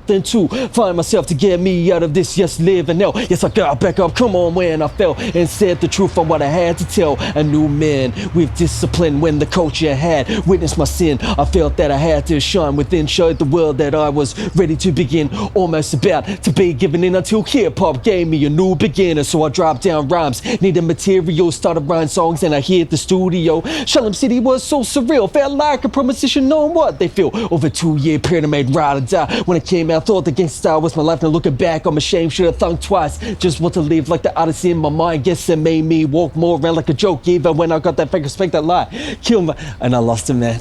then to find myself to get me out of this, yes, living hell. Yes, I got back up, come on, when I fell and said the truth on what I had to tell. A new man with discipline when the culture had witnessed my sin. I felt that I had to shine within, showed the world that I was ready to begin, almost about to be given in until hip-hop gave me a new beginner. So I dropped down rhymes, needed material, started writing songs, and I hit the studio. Shalom City was so surreal, felt like a musician knowing what they feel. Over a 2-year period I made Ride or Die. When it came out, thought the gangsta style was my life. Now looking back, I'm ashamed, should have thunk twice. Just want to live like the artist in my mind. Guess it made me walk more around like a joke. Even when I got that fake respect, that lie killed me, and I lost him, man.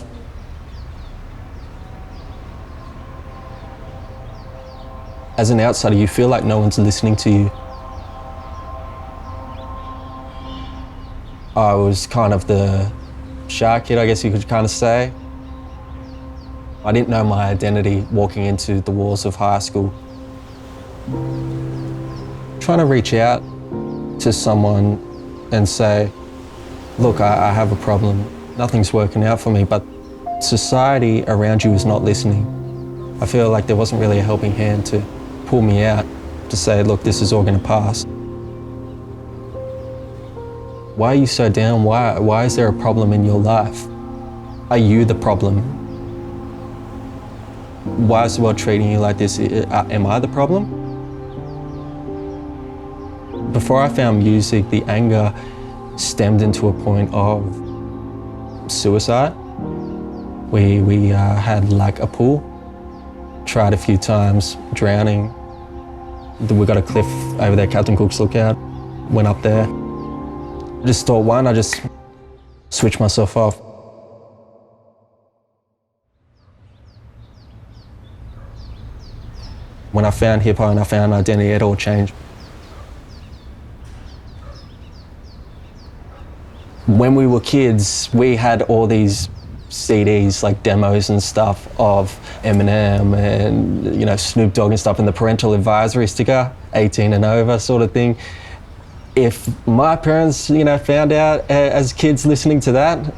As an outsider, you feel like no one's listening to you. I was kind of the shy kid, I guess you could kind of say. I didn't know my identity walking into the walls of high school. Trying to reach out to someone and say, look, I have a problem. Nothing's working out for me, but society around you is not listening. I feel like there wasn't really a helping hand to pull me out, to say, look, this is all gonna pass. Why are you so down? Why is there a problem in your life? Are you the problem? Why is the world treating you like this? Am I the problem? Before I found music, the anger stemmed into a point of suicide. We had like a pool, tried a few times, drowning. We got a cliff over there, Captain Cook's Lookout, went up there. I just thought, why not just switch myself off? When I found hip-hop and I found identity, it all changed. When we were kids, we had all these CDs, like demos and stuff of Eminem and, you know, Snoop Dogg and stuff, and the parental advisory sticker, 18 and over sort of thing. If my parents, you know, found out as kids listening to that,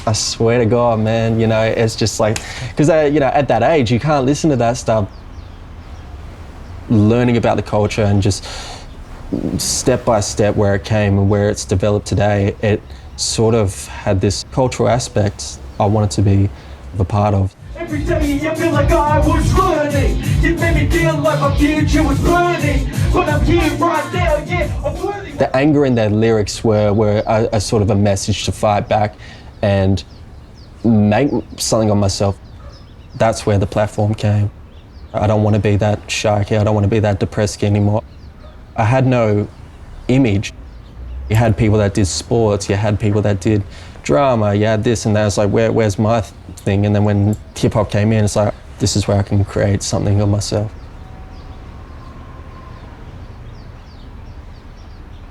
I swear to God, man, you know, it's just like, because, you know, at that age, you can't listen to that stuff. Learning about the culture and just step by step where it came and where it's developed today, it sort of had this cultural aspect I wanted to be a part of. Every day I feel like I was learning. You made me feel like my future was burning. But I'm here right now, yeah, I'm learning. The anger in their lyrics were a sort of a message to fight back and make something of myself. That's where the platform came. I don't want to be that shy kid, I don't want to be that depressed kid anymore. I had no image. You had people that did sports, you had people that did drama, you had this and that. It's like, where's my thing? And then when hip hop came in, it's like, this is where I can create something of myself.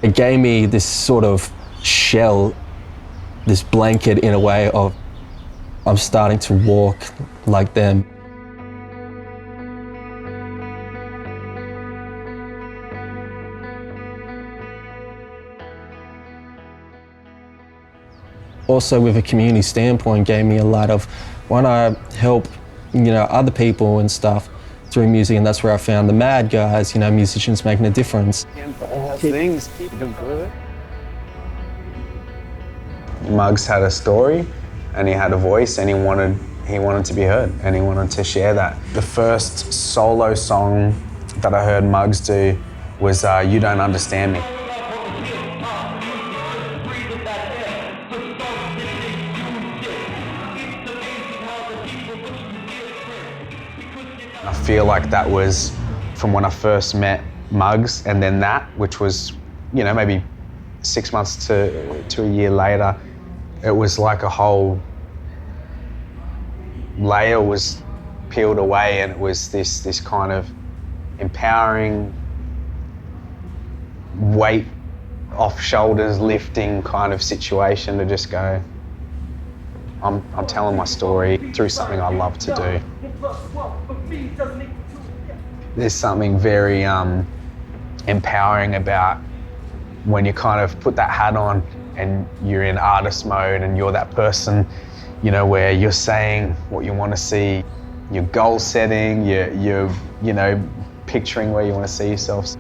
It gave me this sort of shell, this blanket in a way of, I'm starting to walk like them. Also, with a community standpoint, gave me a lot of, why not help, you know, other people and stuff through music, and that's where I found the Mad guys, you know, musicians making a difference. Things keep them good. Muggs had a story, and he had a voice, and he wanted to be heard, and he wanted to share that. The first solo song that I heard Muggs do was "You Don't Understand Me." I feel like that was from when I first met Muggs, and then that, which was, you know, maybe 6 months to a year later, it was like a whole layer was peeled away, and it was this kind of empowering, weight off shoulders lifting kind of situation to just go, I'm telling my story through something I love to do. There's something very empowering about when you kind of put that hat on and you're in artist mode and you're that person, you know, where you're saying what you want to see your goal setting, your you know, picturing where you want to see yourself.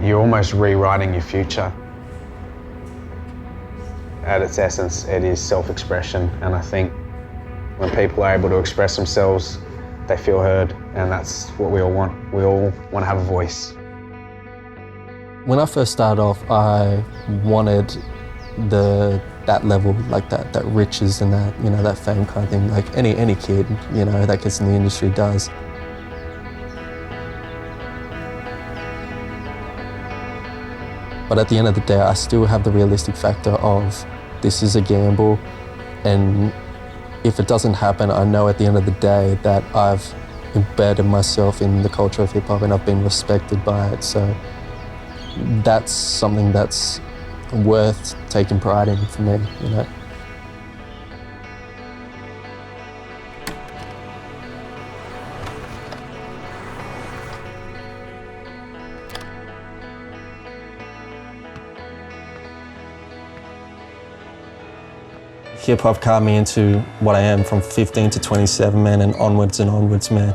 You're almost rewriting your future. At its essence, it is self-expression, and I think when people are able to express themselves, they feel heard, and that's what we all want. We all want to have a voice. When I first started off, I wanted that level, like that riches and that, you know, that fame kind of thing, like any kid, you know, that gets in the industry does. But at the end of the day, I still have the realistic factor of this is a gamble, and if it doesn't happen, I know at the end of the day that I've embedded myself in the culture of hip hop and I've been respected by it. So that's something that's worth taking pride in for me, you know. Hip hop carved me into what I am from 15 to 27, man, and onwards, man.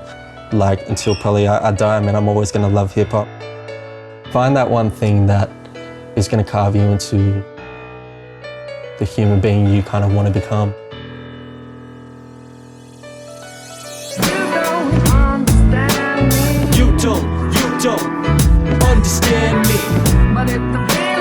Like, until probably I die, man, I'm always gonna love hip hop. Find that one thing that is gonna carve you into the human being you kind of want to become. You don't understand me. But at the